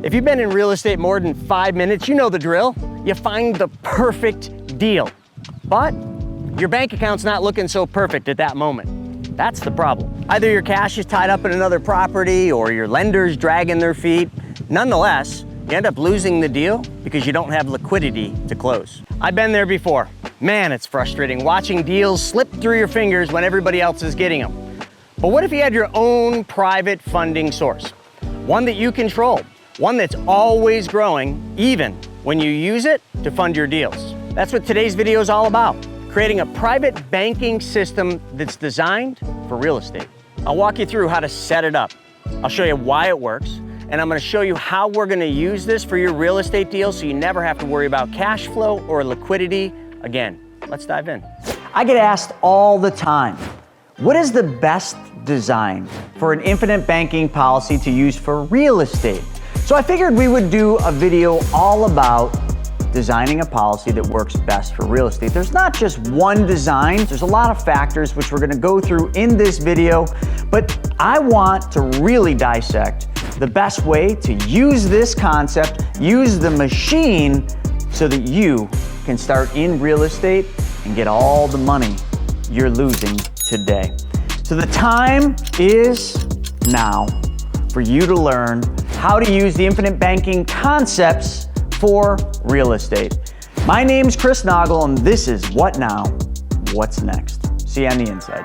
If you've been in real estate more than 5 minutes, you know the drill. You find the perfect deal, but your bank account's not looking so perfect at that moment. That's the problem. Either your cash is tied up in another property or your lender's dragging their feet. Nonetheless, you end up losing the deal because you don't have liquidity to close. I've been there before. Man, it's frustrating watching deals slip through your fingers when everybody else is getting them. But what if you had your own private funding source? One that you control, one that's always growing, even when you use it to fund your deals. That's what today's video is all about, creating a private banking system that's designed for real estate. I'll walk you through how to set it up. I'll show you why it works, and I'm gonna show you how we're gonna use this for your real estate deal so you never have to worry about cash flow or liquidity again. Let's dive in. I get asked all the time, what is the best design for an infinite banking policy to use for real estate? So I figured we would do a video all about designing a policy that works best for real estate. There's not just one design, there's a lot of factors which we're gonna go through in this video, but I want to really dissect the best way to use this concept, use the machine so that you can start in real estate and get all the money you're losing today. So the time is now for you to learn how to use the infinite banking concepts for real estate. My name's Chris Naugle, and this is What Now, What's Next. See you on the inside.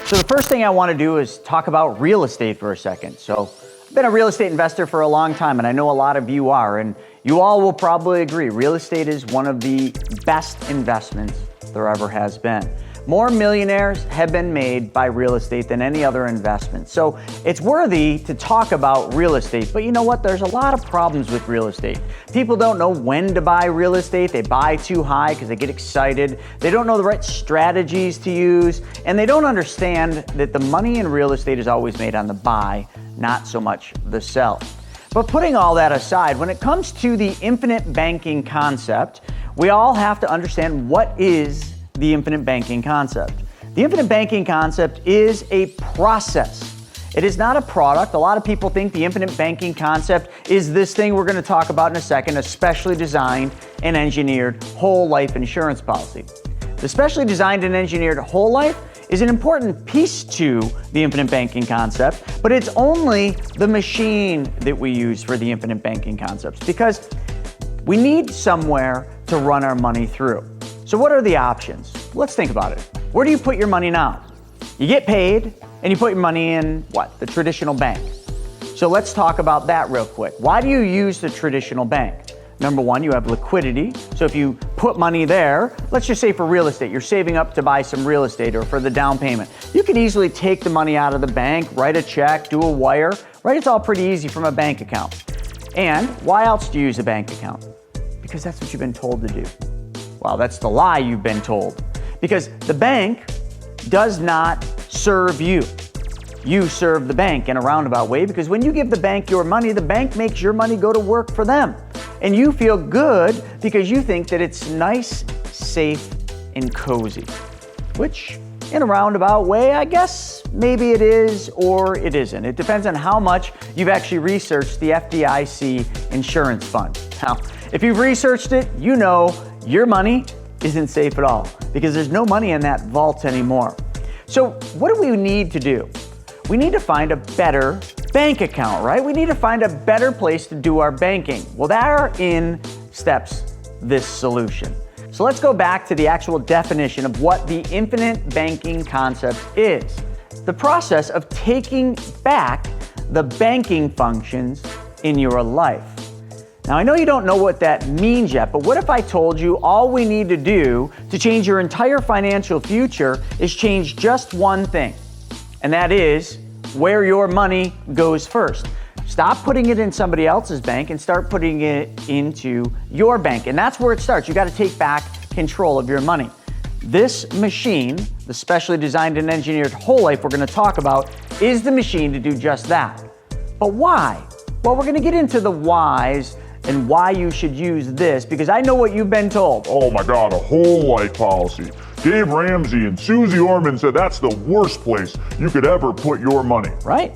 So the first thing I want to do is talk about real estate for a second. So I've been a real estate investor for a long time, and I know a lot of you are, and you all will probably agree, real estate is one of the best investments there ever has been. More millionaires have been made by real estate than any other investment. So it's worthy to talk about real estate, but you know what? There's a lot of problems with real estate. People don't know when to buy real estate. They buy too high because they get excited. They don't know the right strategies to use, and they don't understand that the money in real estate is always made on the buy, not so much the sell. But putting all that aside, when it comes to the infinite banking concept, we all have to understand what is the infinite banking concept. The infinite banking concept is a process. It is not a product. A lot of people think the infinite banking concept is this thing we're going to talk about in a second, a specially designed and engineered whole life insurance policy. The specially designed and engineered whole life is an important piece to the infinite banking concept, but it's only the machine that we use for the infinite banking concepts because we need somewhere to run our money through. So what are the options? Let's think about it. Where do you put your money now? You get paid and you put your money in what? The traditional bank. So let's talk about that real quick. Why do you use the traditional bank? Number one, you have liquidity. So if you put money there, let's just say for real estate, you're saving up to buy some real estate or for the down payment. You can easily take the money out of the bank, write a check, do a wire, right? It's all pretty easy from a bank account. And why else do you use a bank account? Because that's what you've been told to do. Well, that's the lie you've been told. Because the bank does not serve you. You serve the bank in a roundabout way because when you give the bank your money, the bank makes your money go to work for them. And you feel good because you think that it's nice, safe, and cozy. Which, in a roundabout way, I guess maybe it is or it isn't. It depends on how much you've actually researched the FDIC insurance fund. Now, if you've researched it, you know your money isn't safe at all because there's no money in that vault anymore. So what do we need to do? We need to find a better bank account, right? We need to find a better place to do our banking. Well, therein steps this solution. So let's go back to the actual definition of what the infinite banking concept is. The process of taking back the banking functions in your life. Now, I know you don't know what that means yet, but what if I told you all we need to do to change your entire financial future is change just one thing, and that is where your money goes first. Stop putting it in somebody else's bank and start putting it into your bank, and that's where it starts. You got to take back control of your money. This machine, the specially designed and engineered whole life we're going to talk about, is the machine to do just that. But why? Well, we're going to get into the whys and why you should use this because I know what you've been told. Oh my God, a whole life policy. Dave Ramsey and Susie Orman said that's the worst place you could ever put your money. Right?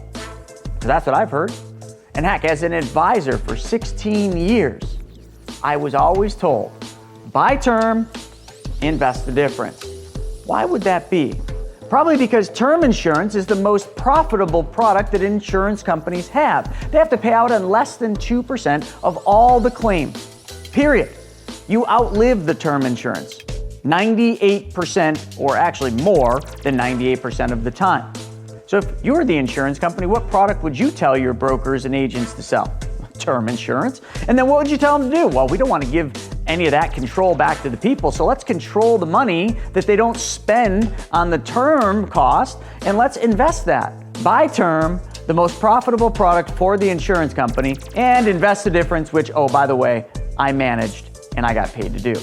That's what I've heard. And heck, as an advisor for 16 years, I was always told, buy term, invest the difference. Why would that be? Probably because term insurance is the most profitable product that insurance companies have. They have to pay out on less than 2% of all the claims, period. You outlive the term insurance 98%, or actually more than 98% of the time. So if you're the insurance company, what product would you tell your brokers and agents to sell? Term insurance. And then what would you tell them to do? Well, we don't want to give any of that control back to the people, so let's control the money that they don't spend on the term cost, and let's invest that. Buy term, the most profitable product for the insurance company, and invest the difference, which, oh, by the way, I managed and I got paid to do.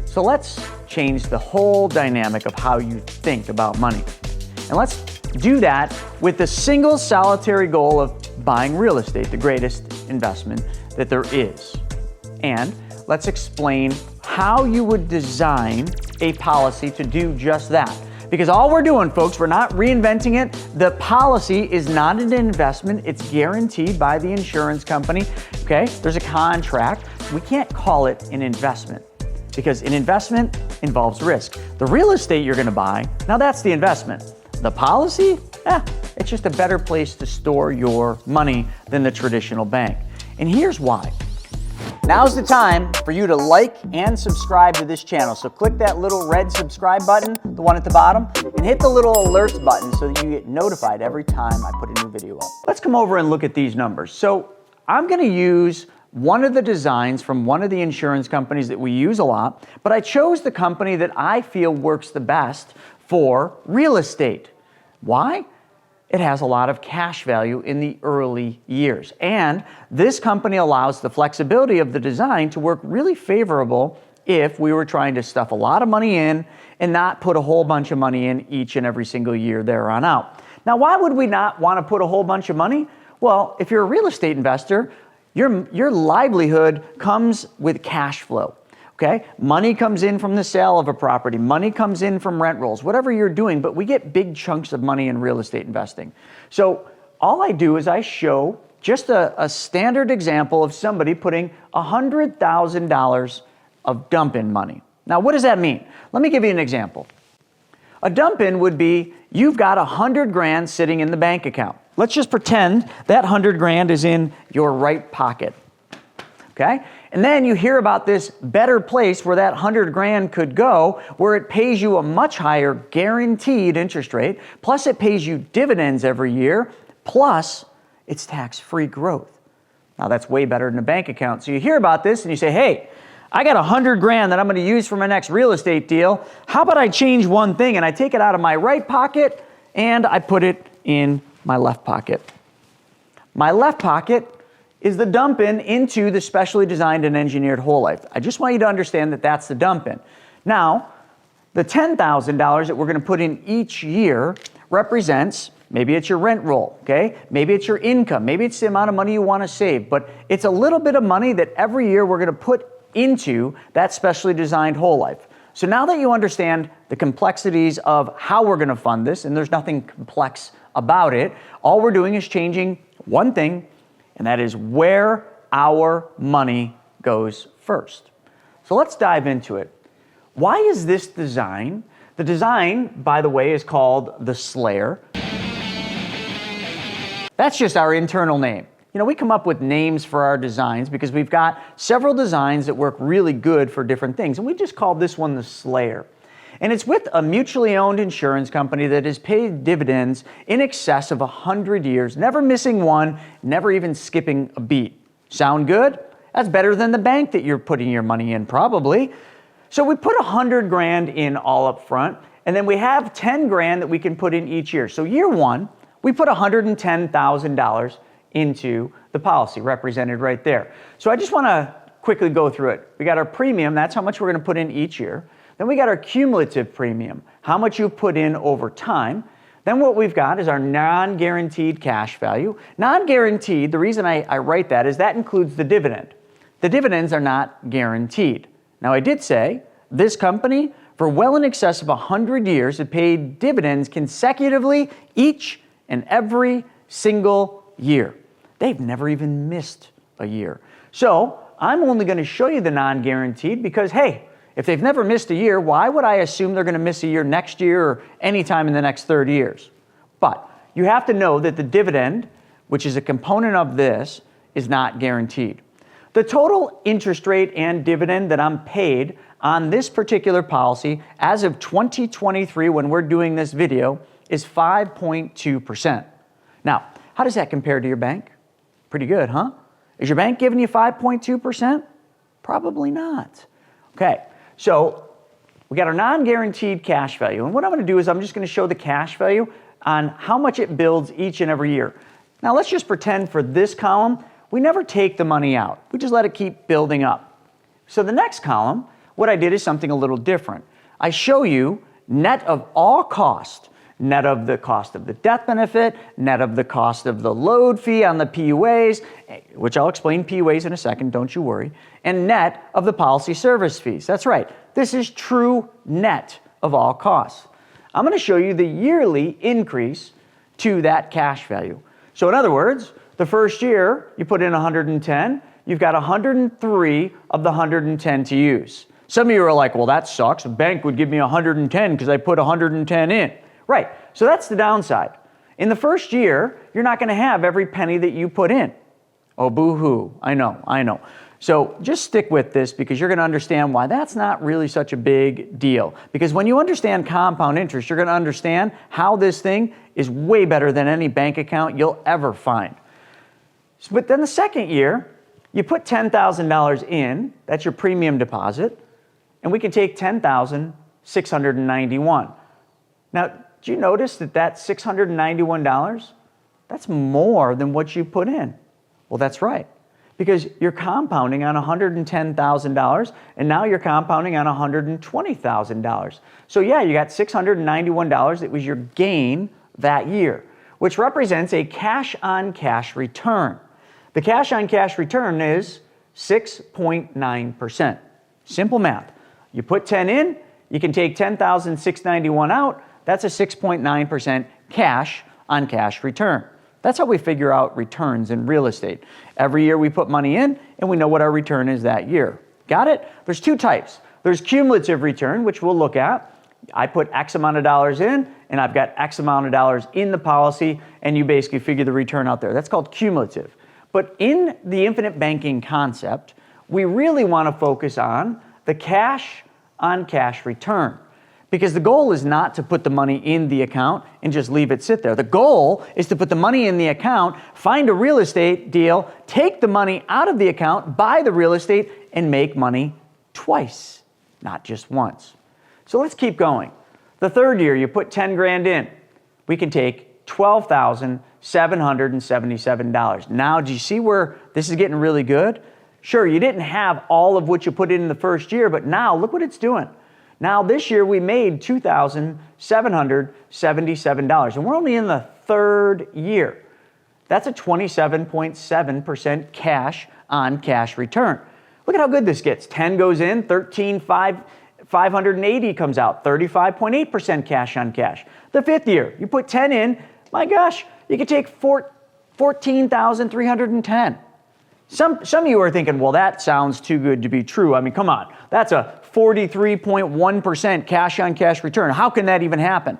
So let's change the whole dynamic of how you think about money. And let's do that with the single solitary goal of buying real estate, the greatest investment that there is. And let's explain how you would design a policy to do just that. Because all we're doing, folks, we're not reinventing it. The policy is not an investment. It's guaranteed by the insurance company. Okay? There's a contract. We can't call it an investment because an investment involves risk. The real estate you're going to buy, now that's the investment. The policy, it's just a better place to store your money than the traditional bank. And here's why. Now's the time for you to like and subscribe to this channel. So click that little red subscribe button, the one at the bottom, and hit the little alerts button so that you get notified every time I put a new video up. Let's come over and look at these numbers. So I'm going to use one of the designs from one of the insurance companies that we use a lot, but I chose the company that I feel works the best for real estate. Why? It has a lot of cash value in the early years. And this company allows the flexibility of the design to work really favorable if we were trying to stuff a lot of money in and not put a whole bunch of money in each and every single year there on out. Now, why would we not want to put a whole bunch of money? Well, if you're a real estate investor, your livelihood comes with cash flow. Okay? Money comes in from the sale of a property. Money comes in from rent rolls, whatever you're doing, but we get big chunks of money in real estate investing. So all I do is I show just a standard example of somebody putting $100,000 of dump-in money. Now, what does that mean? Let me give you an example. A dump-in would be you've got 100 grand sitting in the bank account. Let's just pretend that 100 grand is in your right pocket. Okay? And then you hear about this better place where that 100 grand could go, where it pays you a much higher guaranteed interest rate, plus it pays you dividends every year, plus it's tax-free growth. Now that's way better than a bank account. So you hear about this and you say, hey, I got 100 grand that I'm going to use for my next real estate deal. How about I change one thing and I take it out of my right pocket and I put it in my left pocket. My left pocket is the dump-in into the specially designed and engineered whole life. I just want you to understand that that's the dump-in. Now, the $10,000 that we're going to put in each year represents, maybe it's your rent roll, okay? Maybe it's your income. Maybe it's the amount of money you want to save. But it's a little bit of money that every year we're going to put into that specially designed whole life. So now that you understand the complexities of how we're going to fund this, and there's nothing complex about it, all we're doing is changing one thing, and that is where our money goes first. So let's dive into it. Why is this design? The design, by the way, is called the Slayer. That's just our internal name. You know, we come up with names for our designs because we've got several designs that work really good for different things, and we just called this one the Slayer. And it's with a mutually owned insurance company that has paid dividends in excess of 100 years, never missing one, never even skipping a beat. Sound good? That's better than the bank that you're putting your money in, probably. So we put 100 grand in all up front, and then we have 10 grand that we can put in each year. So year one, we put $110,000 into the policy, represented right there. So I just want to quickly go through it. We got our premium, that's how much we're going to put in each year. Then we got our cumulative premium, how much you've put in over time. Then what we've got is our non-guaranteed cash value. Non-guaranteed, the reason I write that is that includes the dividend. The dividends are not guaranteed. Now I did say this company For well in excess of 100 years, it paid dividends consecutively each and every single year. They've never even missed a year. So I'm only going to show you the non-guaranteed because, hey, if they've never missed a year, why would I assume they're going to miss a year next year or anytime in the next 30 years? But you have to know that the dividend, which is a component of this, is not guaranteed. The total interest rate and dividend that I'm paid on this particular policy as of 2023 when we're doing this video is 5.2%. Now, how does that compare to your bank? Pretty good, huh? Is your bank giving you 5.2%? Probably not. Okay, so we got our non-guaranteed cash value. And what I'm going to do is I'm just going to show the cash value on how much it builds each and every year. Now, let's just pretend for this column, we never take the money out. We just let it keep building up. So the next column, what I did is something a little different. I show you net of all cost, net of the cost of the death benefit, net of the cost of the load fee on the PUAs, which I'll explain PUAs in a second, don't you worry, and net of the policy service fees. That's right. This is true net of all costs. I'm going to show you the yearly increase to that cash value. So in other words, the first year you put in 110, you've got 103 of the 110 to use. Some of you are like, well, that sucks. A bank would give me 110 because I put 110 in. Right, so that's the downside. In the first year, you're not going to have every penny that you put in. Oh, boo-hoo, I know. So just stick with this because you're going to understand why that's not really such a big deal. Because when you understand compound interest, you're going to understand how this thing is way better than any bank account you'll ever find. But then the second year, you put $10,000 in, that's your premium deposit, and we can take $10,691. Now, do you notice that that $691, that's more than what you put in? Well, that's right, because you're compounding on $110,000, and now you're compounding on $120,000. So yeah, you got $691 that was your gain that year, which represents a cash-on-cash return. The cash-on-cash return is 6.9%. Simple math. You put 10 in, you can take $10,691 out. That's a 6.9% cash-on-cash return. That's how we figure out returns in real estate. Every year we put money in, and we know what our return is that year. Got it? There's two types. There's cumulative return, which we'll look at. I put X amount of dollars in, and I've got X amount of dollars in the policy, and you basically figure the return out there. That's called cumulative. But in the infinite banking concept, we really want to focus on the cash-on-cash return. Because the goal is not to put the money in the account and just leave it sit there. The goal is to put the money in the account, find a real estate deal, take the money out of the account, buy the real estate, and make money twice, not just once. So let's keep going. The third year, you put 10 grand in. We can take $12,777. Now, do you see where this is getting really good? Sure, you didn't have all of what you put in the first year, but now look what it's doing. Now, this year we made $2,777, and we're only in the third year. That's a 27.7% cash-on-cash return. Look at how good this gets. 10 goes in, 580 comes out, 35.8% cash-on-cash. The fifth year, you put 10 in, my gosh, you could take 14,310. Some of you are thinking, well, that sounds too good to be true. I mean, come on. That's a 43.1% cash-on-cash return. How can that even happen?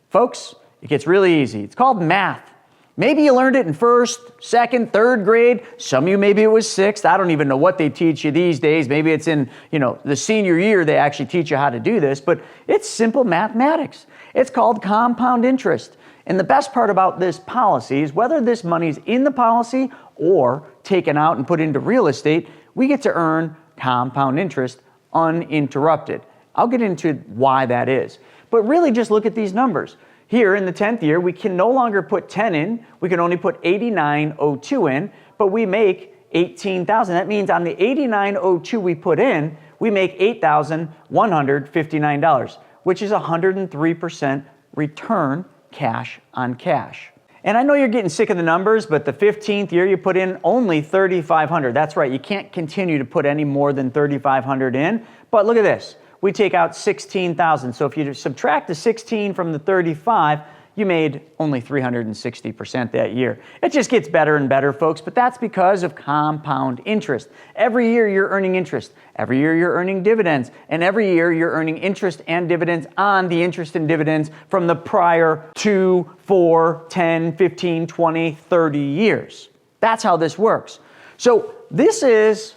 Folks, it gets really easy. It's called math. Maybe you learned it in first, second, third grade. Some of you, maybe it was sixth. I don't even know what they teach you these days. Maybe it's in, the senior year they actually teach you how to do this, but it's simple mathematics. It's called compound interest. And the best part about this policy is whether this money's in the policy or taken out and put into real estate, we get to earn compound interest uninterrupted. I'll get into why that is. But really just look at these numbers. Here in the 10th year, we can no longer put 10 in. We can only put 8902 in, but we make 18,000. That means on the 8902 we put in, we make $8,159, which is 103% return cash on cash. And I know you're getting sick of the numbers, but the 15th year you put in only $3,500. That's right, you can't continue to put any more than $3,500 in. But look at this. we take out 16,000. So if you subtract the 16 from the 35, you made only 360% that year. It just gets better and better, folks, but that's because of compound interest. Every year you're earning interest. Every year you're earning dividends. And every year you're earning interest and dividends on the interest and dividends from the prior 2, 4, 10, 15, 20, 30 years. That's how this works. So this is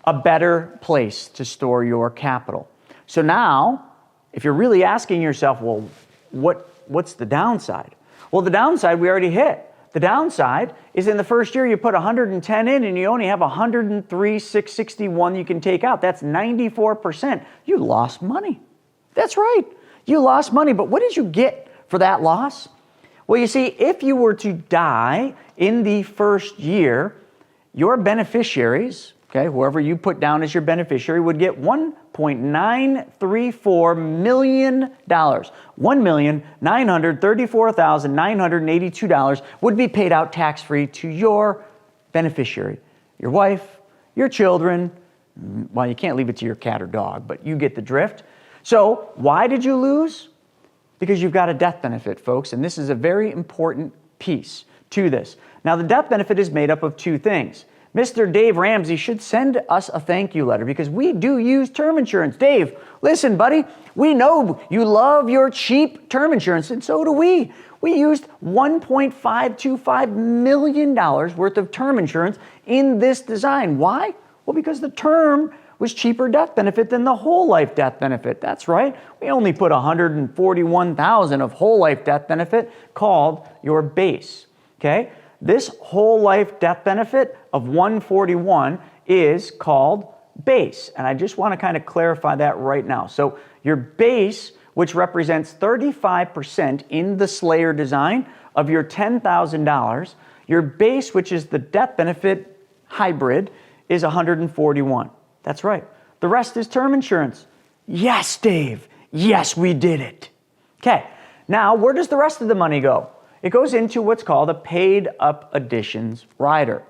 a better place to store your capital. So now, if you're really asking yourself, well, what's the downside? Well, the downside we already hit. The downside is in the first year you put 110 in and you only have 103,661 you can take out. That's 94%. You lost money. That's right. You lost money, but what did you get for that loss? Well, you see, if you were to die in the first year, your beneficiaries, okay, whoever you put down as your beneficiary, would get $1.934 million. $1,934,982 would be paid out tax-free to your beneficiary, your wife, your children. Well, you can't leave it to your cat or dog, but you get the drift. So why did you lose? Because you've got a death benefit, folks, and this is a very important piece to this. Now, the death benefit is made up of two things. Mr. Dave Ramsey should send us a thank you letter because we do use term insurance. Dave, listen, buddy, we know you love your cheap term insurance, and so do we. We used $1.525 million worth of term insurance in this design. Why? Well, because the term was cheaper death benefit than the whole life death benefit. That's right. We only put $141,000 of whole life death benefit called your base. Okay? This whole life death benefit of 141 is called base. And I just want to kind of clarify that right now. So your base, which represents 35% in the Slayer design of your $10,000, your base, which is the death benefit hybrid, is 141. That's right. The rest is term insurance. Yes, Dave. Yes, we did it. Okay. Now, where does the rest of the money go? It goes into what's called a paid up additions rider.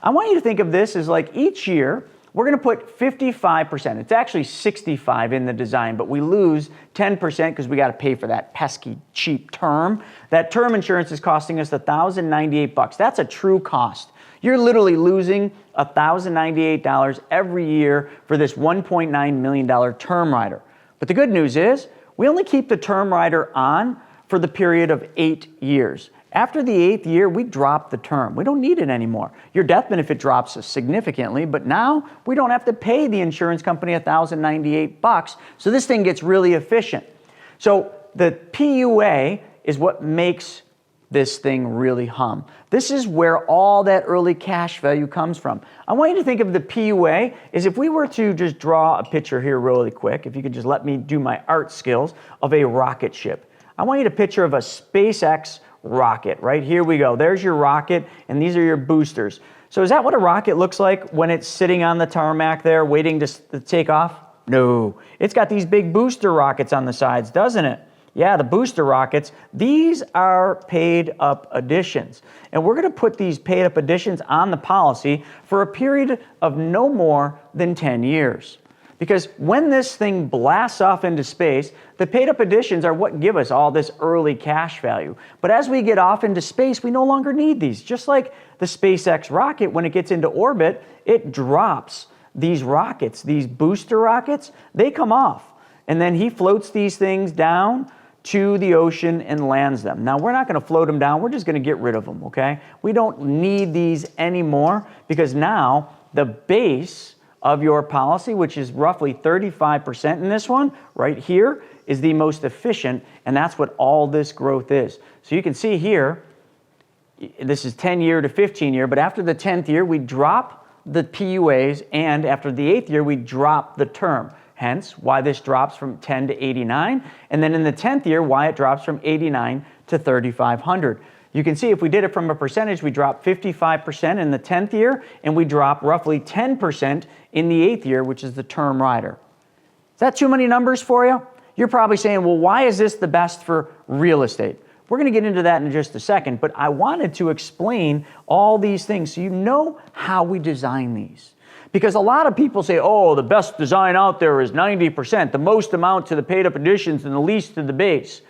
I want you to think of this as like each year, we're going to put 55%. It's actually 65 in the design, but we lose 10% because we got to pay for that pesky cheap term. That term insurance is costing us $1,098. That's a true cost. You're literally losing $1,098 every year for this $1.9 million term rider. But the good news is we only keep the term rider on for the period of 8 years. After the 8th year, we drop the term. We don't need it anymore. Your death benefit drops significantly, but now we don't have to pay the insurance company $1,098. So this thing gets really efficient. So the PUA is what makes this thing really hum. This is where all that early cash value comes from. I want you to think of the PUA as if we were to just draw a picture here really quick, if you could just let me do my art skills, of a rocket ship. I want you to picture of a SpaceX rocket. Right, here we go. There's your rocket, and these are your boosters. So is that what a rocket looks like when it's sitting on the tarmac there waiting to take off? No. It's got these big booster rockets on the sides, doesn't it? Yeah, the booster rockets. These are paid up additions. And we're going to put these paid up additions on the policy for a period of no more than 10 years. Because when this thing blasts off into space, the paid up additions are what give us all this early cash value. But as we get off into space, we no longer need these. Just like the SpaceX rocket, when it gets into orbit, it drops these rockets, these booster rockets, they come off. And then he floats these things down to the ocean and lands them. Now, we're not going to float them down. We're just going to get rid of them, okay? We don't need these anymore because now the base of your policy, which is roughly 35% in this one, right here, is the most efficient, and that's what all this growth is. So you can see here, this is 10 year to 15 year, but after the 10th year, we drop the PUAs, and after the 8th year, we drop the term. Hence, why this drops from 10 to 89, and then in the 10th year, why it drops from 89 to 3,500. You can see if we did it from a percentage, we drop 55% in the 10th year, and we drop roughly 10% in the 8th year, which is the term rider. Is that too many numbers for you? You're probably saying, well, why is this the best for real estate? We're going to get into that in just a second, but I wanted to explain all these things so you know how we design these. Because a lot of people say, oh, the best design out there is 90%, the most amount to the paid up additions and the least to the base.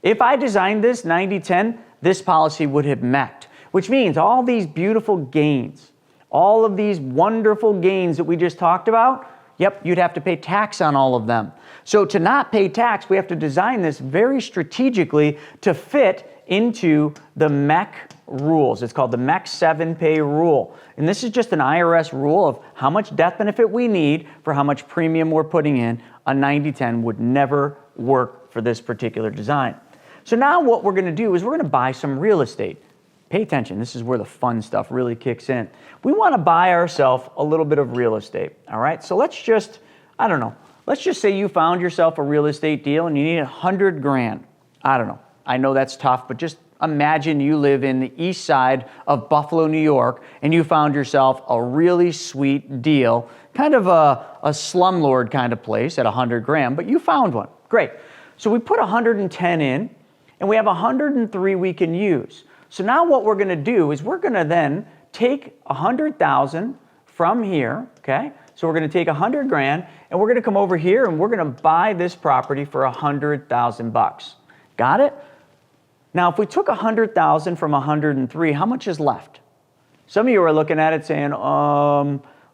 If I designed this 90-10, this policy would have met, which means all these beautiful gains, all of these wonderful gains that we just talked about, yep, you'd have to pay tax on all of them. So to not pay tax, we have to design this very strategically to fit into the MEC rules. It's called the MEC 7-pay rule. And this is just an IRS rule of how much death benefit we need for how much premium we're putting in. A 90-10 would never work for this particular design. So now what we're going to do is we're going to buy some real estate. Pay attention, this is where the fun stuff really kicks in. We want to buy ourselves a little bit of real estate, all right? So let's just, I don't know, let's just say you found yourself a real estate deal and you need 100 grand. I don't know, I know that's tough, but just imagine you live in the east side of Buffalo, New York, and you found yourself a really sweet deal, kind of a slumlord kind of place at 100 grand, but you found one. Great. So we put 110 in, and we have 103 we can use. So now what we're going to do is we're going to then take 100,000 from here, okay? So we're going to take 100 grand, and we're going to come over here, and we're going to buy this property for 100,000 bucks. Got it? Now, if we took 100,000 from 103, how much is left? Some of you are looking at it saying,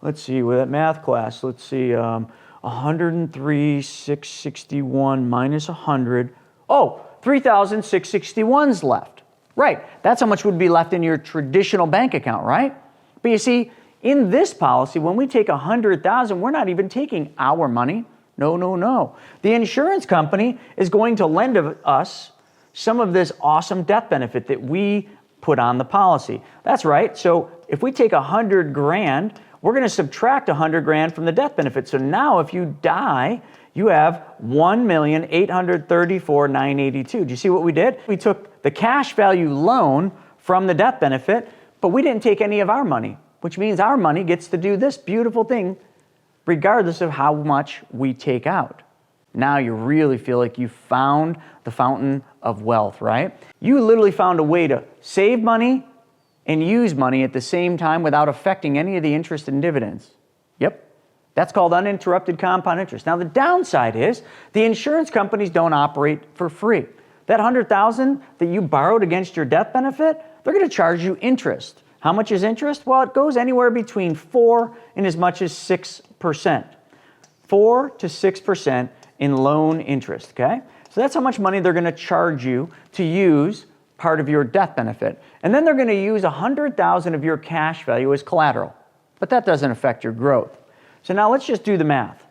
let's see, with that math class, let's see, 103, 661 minus 100. Oh, 3,661's left. Right, that's how much would be left in your traditional bank account, right? But you see, in this policy, when we take 100,000, we're not even taking our money. No, no, no. The insurance company is going to lend us some of this awesome death benefit that we put on the policy. That's right. So if we take 100 grand, we're going to subtract 100 grand from the death benefit. So now if you die, you have $1,834,982. Do you see what we did? We took the cash value loan from the death benefit, but we didn't take any of our money, which means our money gets to do this beautiful thing regardless of how much we take out. Now you really feel like you found the fountain of wealth, right? You literally found a way to save money and use money at the same time without affecting any of the interest and dividends. Yep. That's called uninterrupted compound interest. Now the downside is the insurance companies don't operate for free. That 100,000 that you borrowed against your death benefit, they're going to charge you interest. How much is interest? Well, it goes anywhere between 4 and as much as 6%. 4 to 6% in loan interest, okay? So that's how much money they're going to charge you to use part of your death benefit. And then they're going to use 100,000 of your cash value as collateral. But that doesn't affect your growth. So now let's just do the math.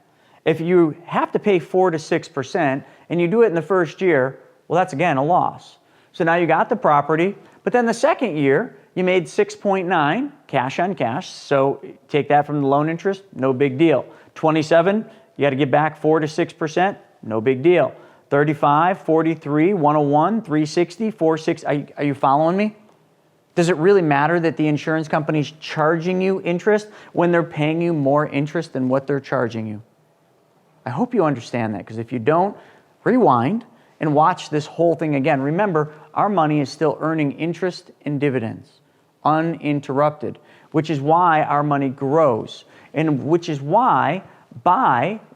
If you have to pay 4 to 6% and you do it in the first year, well, that's again a loss. So now you got the property, but then the second year you made 6.9 cash on cash. So take that from the loan interest, no big deal. 27, you got to get back 4 to 6%, no big deal. 35, 43, 101, 360, 460. Are you following me? Does it really matter that the insurance company's charging you interest when they're paying you more interest than what they're charging you? I hope you understand that, because if you don't, rewind and watch this whole thing again. Remember, our money is still earning interest and dividends, uninterrupted, which is why our money grows, and which is why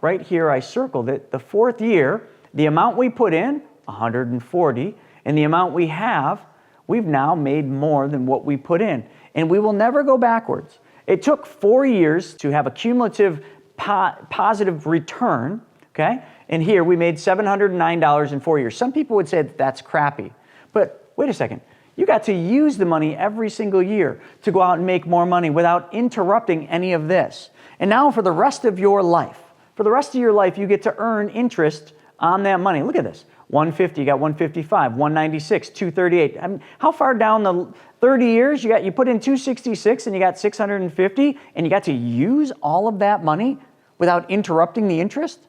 right here I circled it, the fourth year, the amount we put in, 140, and the amount we have, we've now made more than what we put in. And we will never go backwards. It took 4 years to have a cumulative positive return, okay? And here we made $709 in 4 years. Some people would say that that's crappy. But wait a second. You got to use the money every single year to go out and make more money without interrupting any of this. And now for the rest of your life, you get to earn interest on that money. Look at this. 150, you got 155, 196, 238. I mean, how far down the 30 years you put in 266 and you got 650 and you got to use all of that money without interrupting the interest?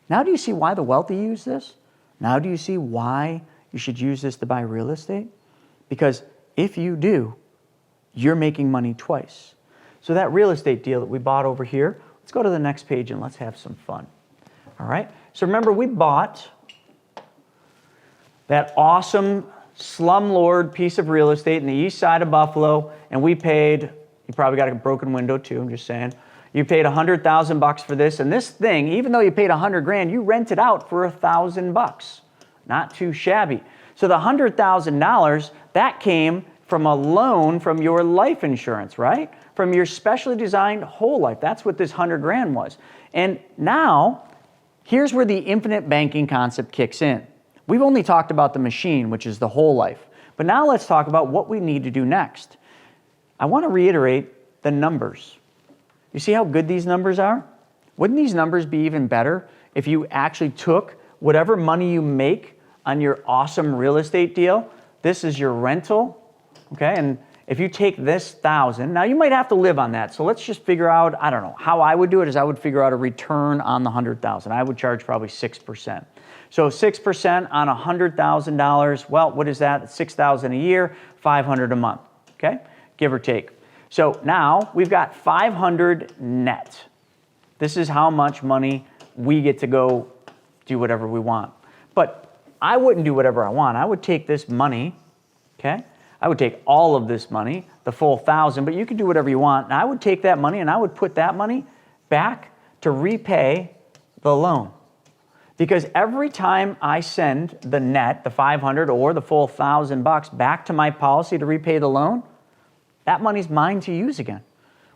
Now do you see why the wealthy use this? Now do you see why you should use this to buy real estate? Because if you do, you're making money twice. So that real estate deal that we bought over here, let's go to the next page and let's have some fun. All right? So remember, we bought that awesome slumlord piece of real estate in the east side of Buffalo, and we paid, you probably got a broken window too, I'm just saying, You paid $100,000 for this, and this thing, even though you paid 100 grand, you rent it out for $1,000. Not too shabby. So the $100,000, that came from a loan from your life insurance, right? From your specially designed whole life. That's what this 100 grand was. And now, here's where the infinite banking concept kicks in. We've only talked about the machine, which is the whole life. But now let's talk about what we need to do next. I want to reiterate the numbers. You see how good these numbers are? Wouldn't these numbers be even better if you actually took whatever money you make on your awesome real estate deal? This is your rental, okay? And if you take this 1,000, now you might have to live on that. So let's just figure out, I don't know, how I would do it is I would figure out a return on the 100,000. I would charge probably 6%. So 6% on $100,000, well, what is that? $6,000 a year, $500 a month, okay? Give or take. So now we've got $500 net. This is how much money we get to go do whatever we want. But I wouldn't do whatever I want. I would take this money, okay? I would take all of this money, the full 1,000, but you can do whatever you want. And I would take that money and I would put that money back to repay the loan. Because every time I send the net, the 500 or the full $1,000 back to my policy to repay the loan, that money's mine to use again.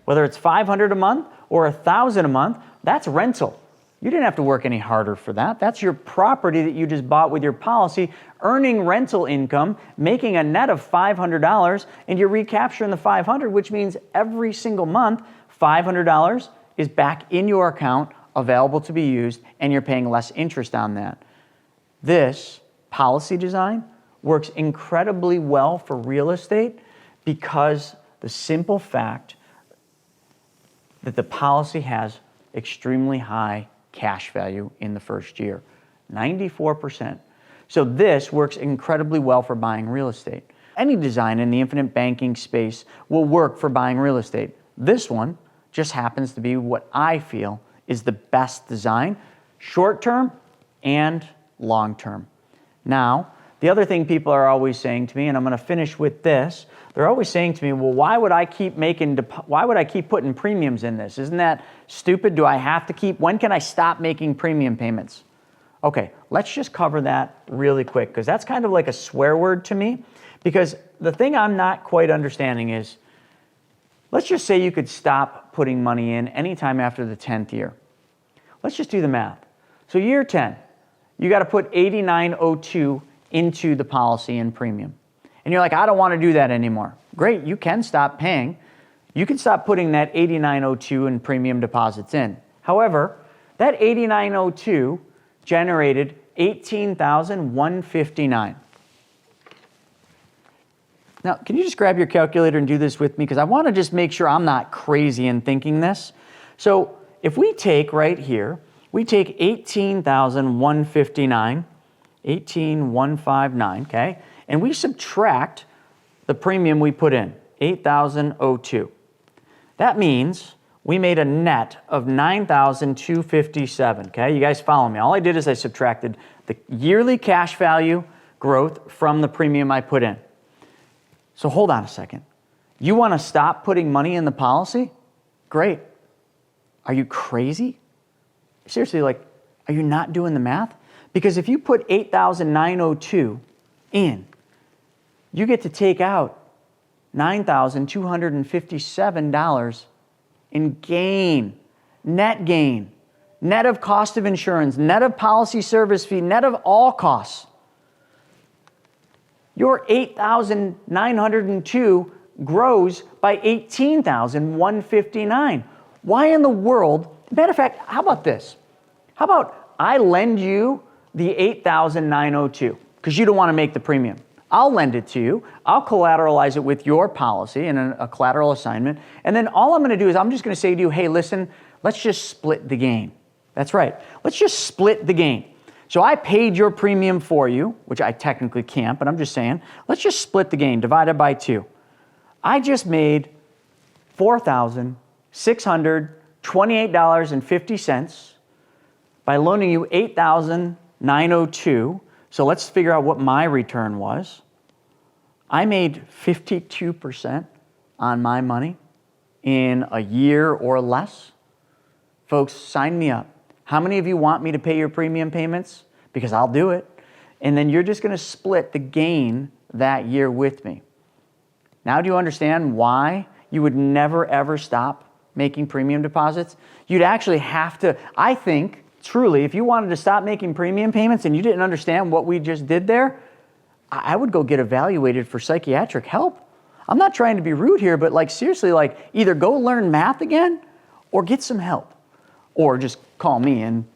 Whether it's 500 a month or 1,000 a month, that's rental. You didn't have to work any harder for that. That's your property that you just bought with your policy, earning rental income, making a net of $500, and you're recapturing the 500, which means every single month, $500 is back in your account, available to be used, and you're paying less interest on that. This policy design works incredibly well for real estate because the simple fact that the policy has extremely high cash value in the first year, 94%. So this works incredibly well for buying real estate. Any design in the infinite banking space will work for buying real estate. This one just happens to be what I feel is the best design, short-term and long-term. Now, the other thing people are always saying to me, and I'm going to finish with this, they're always saying to me, well, why would I keep putting premiums in this? Isn't that stupid? Do I have to keep, when can I stop making premium payments? Okay, let's just cover that really quick, because that's kind of like a swear word to me, because the thing I'm not quite understanding is, let's just say you could stop putting money in anytime after the 10th year. Let's just do the math. So year 10, you got to put $89.02 into the policy in premium. And you're like, I don't want to do that anymore. Great, you can stop paying. You can stop putting that $89.02 in premium deposits in. However, that $89.02 generated $18,159. Now, can you just grab your calculator and do this with me? Because I want to just make sure I'm not crazy in thinking this. So if we take right here, we take $18,159, 18,159, okay? And we subtract the premium we put in, $8,002. That means we made a net of $9,257, okay? You guys follow me. All I did is I subtracted the yearly cash value growth from the premium I put in. So hold on a second. You want to stop putting money in the policy? Great. Are you crazy? Seriously, like, are you not doing the math? Because if you put $8,902 in, you get to take out $9,257 in gain, net of cost of insurance, net of policy service fee, net of all costs. Your $8,902 grows by $18,159. Why in the world? Matter of fact, how about this? How about I lend you the $8,902 because you don't want to make the premium. I'll lend it to you. I'll collateralize it with your policy and a collateral assignment. And then all I'm going to do is I'm just going to say to you, hey, listen, let's just split the gain. That's right. Let's just split the gain. So I paid your premium for you, which I technically can't, but I'm just saying, let's just split the gain, divided by 2. I just made $4,628.50 by loaning you $8,902. So let's figure out what my return was. I made 52% on my money in a year or less. Folks, sign me up. How many of you want me to pay your premium payments? Because I'll do it. And then you're just going to split the gain that year with me. Now do you understand why you would never ever stop making premium deposits? You'd actually have to, I think, truly, if you wanted to stop making premium payments and you didn't understand what we just did there, I would go get evaluated for psychiatric help. I'm not trying to be rude here, but like seriously, like either go learn math again or get some help. Or just call me and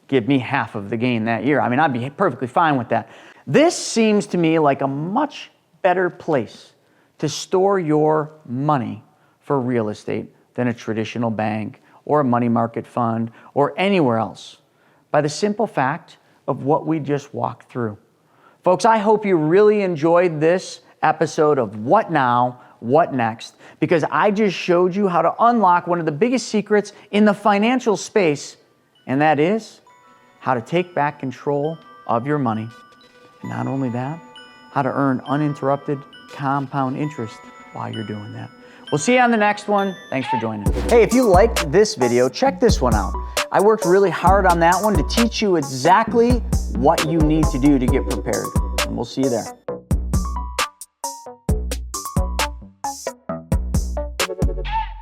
give me half of the gain that year. I mean, I'd be perfectly fine with that. This seems to me like a much better place to store your money for real estate than a traditional bank or a money market fund or anywhere else, by the simple fact of what we just walked through. Folks, I hope you really enjoyed this episode of What Now, What Next, because I just showed you how to unlock one of the biggest secrets in the financial space, and that is how to take back control of your money. And not only that, how to earn uninterrupted compound interest while you're doing that. We'll see you on the next one. Thanks for joining. Hey, if you liked this video, check this one out. I worked really hard on that one to teach you exactly what you need to do to get prepared. And we'll see you there.